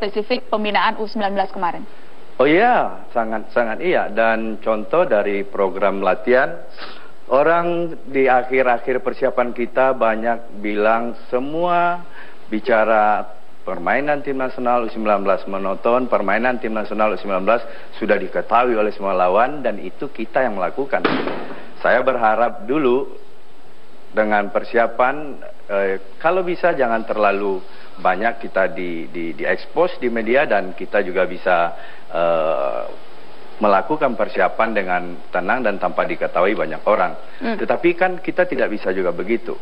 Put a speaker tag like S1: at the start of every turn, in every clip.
S1: spesifik pembinaan U19 kemarin?
S2: Oh iya, sangat iya. Dan contoh dari program latihan, orang di akhir-akhir persiapan kita banyak bilang semua bicara permainan tim nasional U19, menonton permainan tim nasional U19 sudah diketahui oleh semua lawan dan itu kita yang melakukan. Saya berharap dulu dengan persiapan, kalau bisa jangan terlalu banyak kita di-expose di media dan kita juga bisa melakukan persiapan dengan tenang dan tanpa diketahui banyak orang. Tetapi kan kita tidak bisa juga begitu.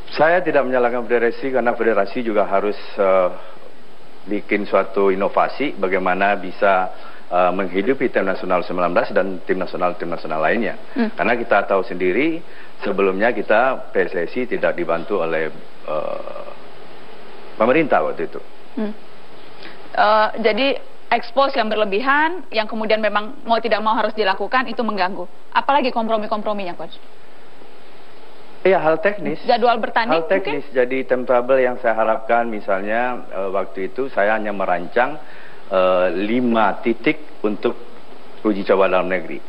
S2: Saya tidak menyalahkan federasi karena federasi juga harus bikin suatu inovasi bagaimana bisa menghidupi tim nasional 19 dan tim nasional lainnya. Karena kita tahu sendiri sebelumnya kita PSSI tidak dibantu oleh pemerintah waktu itu.
S1: Jadi expose yang berlebihan yang kemudian memang mau tidak mau harus dilakukan itu mengganggu. Apalagi kompromi-komprominya, Coach?
S2: Iya, hal teknis.
S1: Jadwal bertanding
S2: hal teknis mungkin? Jadi timetable yang saya harapkan misalnya waktu itu saya hanya merancang 5 titik untuk uji coba dalam negeri.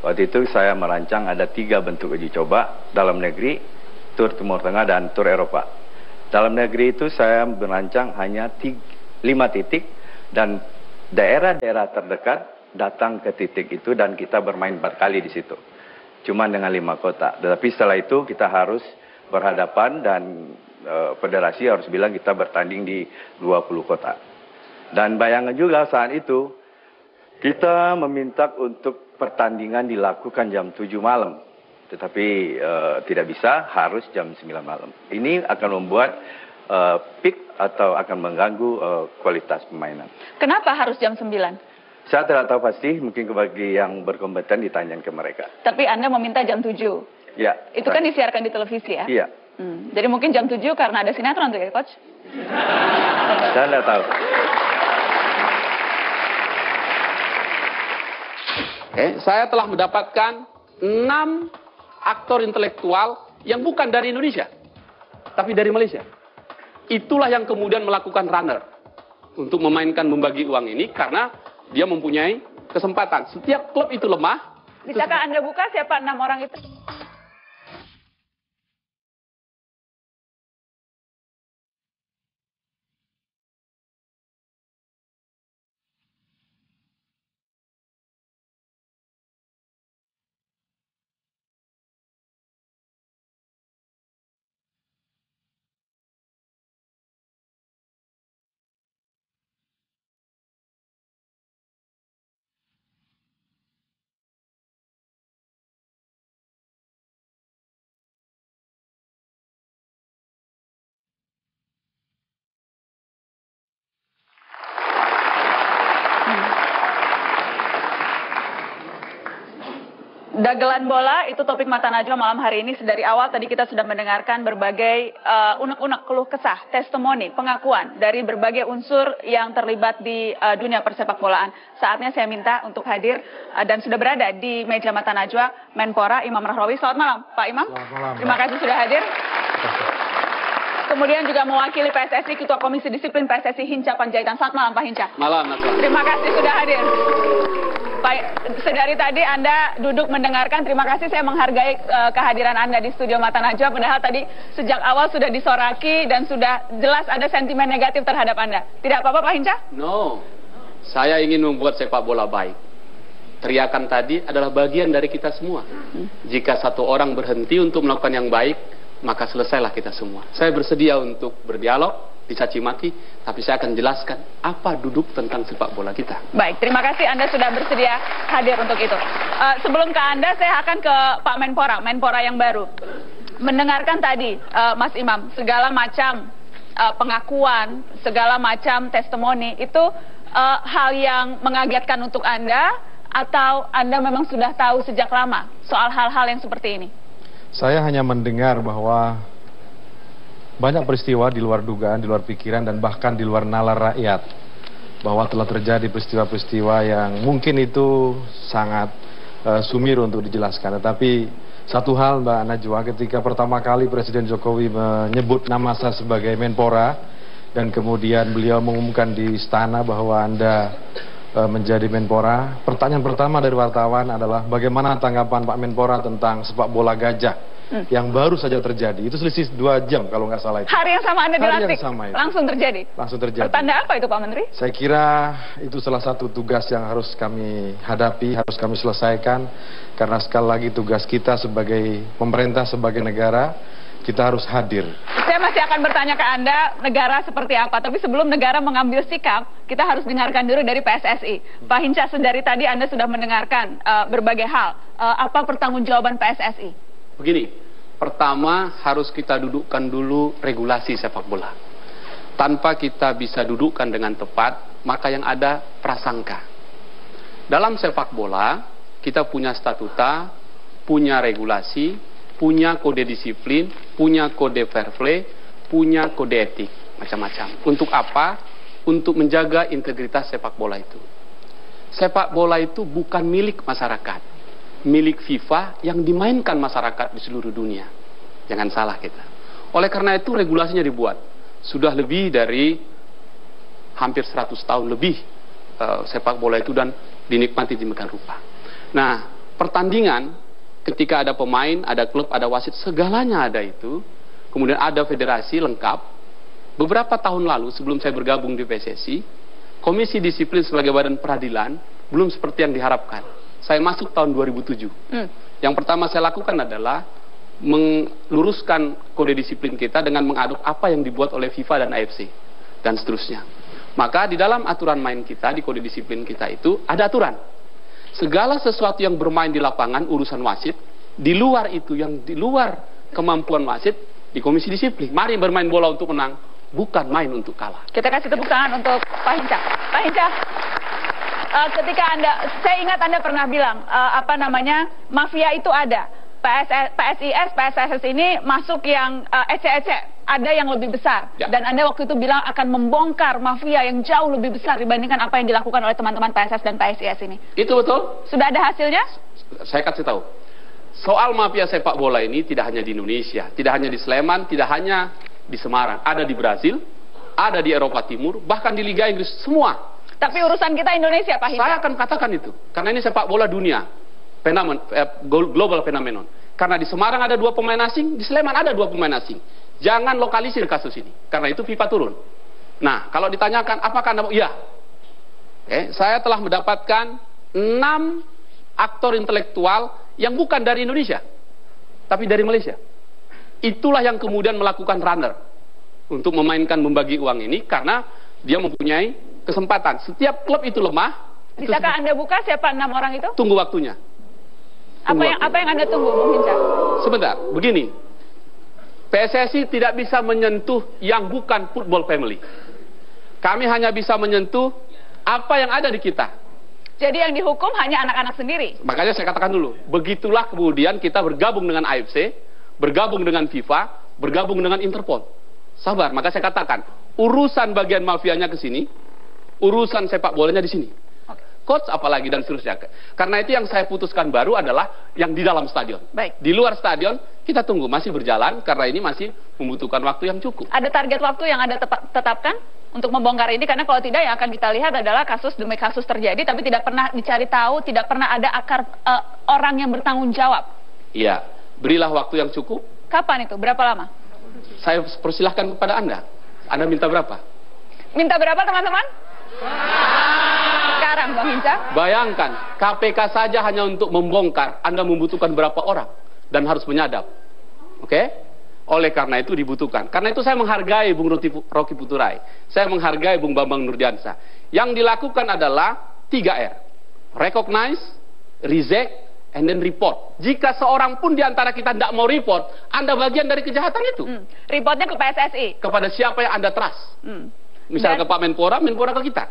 S2: Waktu itu saya merancang ada 3 bentuk uji coba dalam negeri, tur Timur Tengah dan tur Eropa. Dalam negeri itu saya merancang hanya 5 titik dan daerah-daerah terdekat datang ke titik itu dan kita bermain 4 kali di situ. Cuma dengan 5 kota. Tetapi setelah itu kita harus berhadapan dan federasi harus bilang kita bertanding di 20 kota. Dan bayangan juga saat itu kita meminta untuk pertandingan dilakukan jam 7 malam. Tetapi tidak bisa, harus jam 9 malam. Ini akan membuat peak atau akan mengganggu kualitas permainan.
S1: Kenapa harus jam 9?
S2: Saya tidak tahu pasti, mungkin bagi yang berkompeten ditanyakan ke mereka.
S1: Tapi Anda meminta jam 7?
S2: Ya.
S1: Itu kan disiarkan di televisi ya?
S2: Iya.
S1: Jadi mungkin jam 7 karena ada sinetron tuh ya, Coach?
S2: Saya tidak tahu.
S3: Saya telah mendapatkan 6 aktor intelektual yang bukan dari Indonesia, tapi dari Malaysia. Itulah yang kemudian melakukan runner untuk memainkan membagi uang ini karena dia mempunyai kesempatan. Setiap klub itu lemah.
S1: Bisakah Anda buka siapa 6 orang itu? Dagelan bola itu topik Mata Najwa malam hari ini. Dari awal tadi kita sudah mendengarkan berbagai unek-unek keluh kesah, testimoni, pengakuan dari berbagai unsur yang terlibat di dunia persepak bolaan. Saatnya saya minta untuk hadir dan sudah berada di meja Mata Najwa Menpora Imam Nahrawi. Selamat malam Pak Imam.
S4: Selamat malam.
S1: Terima kasih sudah hadir. Kemudian juga mewakili PSSI, Ketua Komisi Disiplin PSSI Hinca Panjaitan. Selamat malam Pak Hinca.
S3: Malam.
S1: Terima kasih sudah hadir. Pak, sedari tadi Anda duduk mendengarkan, terima kasih, saya menghargai kehadiran Anda di studio Mata Najwa. Padahal tadi sejak awal sudah disoraki dan sudah jelas ada sentimen negatif terhadap Anda. Tidak apa-apa Pak Hinca?
S3: No, saya ingin membuat sepak bola baik. Teriakan tadi adalah bagian dari kita semua. Jika satu orang berhenti untuk melakukan yang baik, maka selesailah kita semua. Saya bersedia untuk berdialog, dicaci maki, tapi saya akan jelaskan apa duduk tentang sepak bola kita.
S1: Baik, terima kasih Anda sudah bersedia hadir untuk itu. Sebelum ke Anda, saya akan ke Pak Menpora yang baru. Mendengarkan tadi, Mas Imam, segala macam pengakuan, segala macam testimoni, itu hal yang mengagetkan untuk Anda, atau Anda memang sudah tahu sejak lama soal hal-hal yang seperti ini?
S4: Saya hanya mendengar bahwa banyak peristiwa di luar dugaan, di luar pikiran, dan bahkan di luar nalar rakyat. Bahwa telah terjadi peristiwa-peristiwa yang mungkin itu sangat sumir untuk dijelaskan. Tetapi satu hal Mbak Najwa, ketika pertama kali Presiden Jokowi menyebut nama saya sebagai Menpora, dan kemudian beliau mengumumkan di istana bahwa Anda menjadi Menpora. Pertanyaan pertama dari wartawan adalah bagaimana tanggapan Pak Menpora tentang sepak bola gajah yang baru saja terjadi. Itu selisih 2 jam kalau nggak salah itu.
S1: Hari yang sama Anda dilantik, langsung terjadi?
S4: Langsung terjadi.
S1: Pertanda apa itu Pak Menteri?
S4: Saya kira itu salah satu tugas yang harus kami hadapi, harus kami selesaikan. Karena sekali lagi tugas kita sebagai pemerintah, sebagai negara, kita harus hadir.
S1: Saya masih akan bertanya ke Anda negara seperti apa, tapi sebelum negara mengambil sikap, kita harus dengarkan dulu dari PSSI. Pak Hinca, dari tadi Anda sudah mendengarkan berbagai hal. Apa pertanggungjawaban PSSI?
S3: Begini, pertama harus kita dudukkan dulu regulasi sepak bola. Tanpa kita bisa dudukkan dengan tepat, maka yang ada prasangka. Dalam sepak bola, kita punya statuta, punya regulasi, punya kode disiplin, punya kode fair play, punya kode etik, macam-macam. Untuk apa? Untuk menjaga integritas sepak bola itu. Sepak bola itu bukan milik masyarakat, milik FIFA yang dimainkan masyarakat di seluruh dunia. Jangan salah kita. Oleh karena itu regulasinya dibuat. Sudah lebih dari hampir 100 tahun lebih sepak bola itu dan dinikmati di demikian rupa. Nah, pertandingan ketika ada pemain, ada klub, ada wasit, segalanya ada itu. Kemudian ada federasi lengkap. Beberapa tahun lalu sebelum saya bergabung di PSSI, Komisi Disiplin sebagai badan peradilan belum seperti yang diharapkan. Saya masuk tahun 2007. Yang pertama saya lakukan adalah meluruskan kode disiplin kita dengan mengadop apa yang dibuat oleh FIFA dan AFC dan seterusnya. Maka di dalam aturan main kita, di kode disiplin kita itu ada aturan. Segala sesuatu yang bermain di lapangan urusan wasit, di luar itu yang di luar kemampuan wasit di Komisi Disiplin. Mari bermain bola untuk menang, bukan main untuk kalah.
S1: Kita kasih tepuk tangan untuk Pak Hinca. Pak Hinca, ketika saya ingat Anda pernah bilang mafia itu ada. PSIS, PSSS ini masuk yang ece-ece. Ada yang lebih besar. Ya. Dan Anda waktu itu bilang akan membongkar mafia yang jauh lebih besar dibandingkan apa yang dilakukan oleh teman-teman PSS dan PSIS ini.
S3: Itu betul.
S1: Sudah ada hasilnya?
S3: Saya kasih tahu. Soal mafia sepak bola ini tidak hanya di Indonesia, tidak hanya di Sleman, tidak hanya di Semarang. Ada di Brasil, ada di Eropa Timur, bahkan di Liga Inggris, semua.
S1: Tapi urusan kita Indonesia, Pak Hinca.
S3: Saya akan katakan itu. Karena ini sepak bola dunia. Global phenomenon. Karena di Semarang ada 2 pemain asing, di Sleman ada 2 pemain asing. Jangan lokalisir kasus ini. Karena itu FIFA turun. Nah, kalau ditanyakan apakah Anda mau? Ya. Saya telah mendapatkan 6 aktor intelektual yang bukan dari Indonesia, tapi dari Malaysia. Itulah yang kemudian melakukan runner untuk membagi uang ini karena dia mempunyai kesempatan. Setiap klub itu lemah.
S1: Bisakah Anda buka siapa 6 orang itu?
S3: Tunggu waktunya.
S1: Apa yang Anda tunggu, Bung Hinca?
S3: Sebentar, begini. PSSI tidak bisa menyentuh yang bukan football family. Kami hanya bisa menyentuh apa yang ada di kita.
S1: Jadi yang dihukum hanya anak-anak sendiri.
S3: Makanya saya katakan dulu, begitulah kemudian kita bergabung dengan AFC, bergabung dengan FIFA, bergabung dengan Interpol. Sabar, maka saya katakan, urusan bagian mafianya ke sini, urusan sepak bolanya di sini. Coach apalagi dan seterusnya. Karena itu yang saya putuskan baru adalah yang di dalam stadion.
S1: Baik.
S3: Di luar stadion kita tunggu masih berjalan karena ini masih membutuhkan waktu yang cukup.
S1: Ada target waktu yang Anda tetapkan untuk membongkar ini karena kalau tidak yang akan kita lihat adalah kasus demi kasus terjadi tapi tidak pernah dicari tahu, tidak pernah ada akar orang yang bertanggung jawab.
S3: Iya, berilah waktu yang cukup.
S1: Kapan itu? Berapa lama?
S3: Saya persilahkan kepada Anda. Anda minta berapa?
S1: Minta berapa teman-teman? Sekarang Bang Hinca.
S3: Bayangkan, KPK saja hanya untuk membongkar, Anda membutuhkan berapa orang dan harus menyadap. Oke? Oleh karena itu dibutuhkan. Karena itu saya menghargai Bung Rocky Puturai. Saya menghargai Bung Bambang Nurdiansyah. Yang dilakukan adalah 3R. Recognize, reject, and then report. Jika seorang pun di antara kita tidak mau report, Anda bagian dari kejahatan itu.
S1: Reportnya ke PSSI.
S3: Kepada siapa yang Anda trust. Misalnya ke Pak Menpora, Menpora ke kita.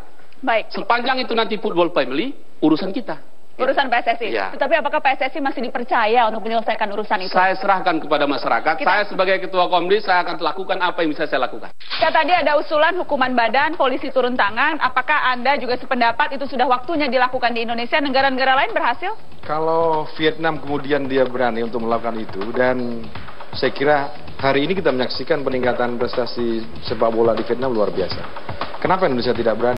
S1: Baik.
S3: Sepanjang itu nanti football family, urusan kita.
S1: Urusan PSSI.
S3: Ya.
S1: Tetapi apakah PSSI masih dipercaya untuk menyelesaikan urusan itu? Saya
S3: serahkan kepada masyarakat. Saya sebagai ketua komdis, saya akan lakukan apa yang bisa saya lakukan.
S1: Tadi ada usulan hukuman badan, polisi turun tangan. Apakah Anda juga sependapat itu sudah waktunya dilakukan di Indonesia? Negara-negara lain berhasil?
S4: Kalau Vietnam kemudian dia berani untuk melakukan itu dan saya kira hari ini kita menyaksikan peningkatan prestasi sepak bola di Vietnam luar biasa. Kenapa Indonesia tidak berani?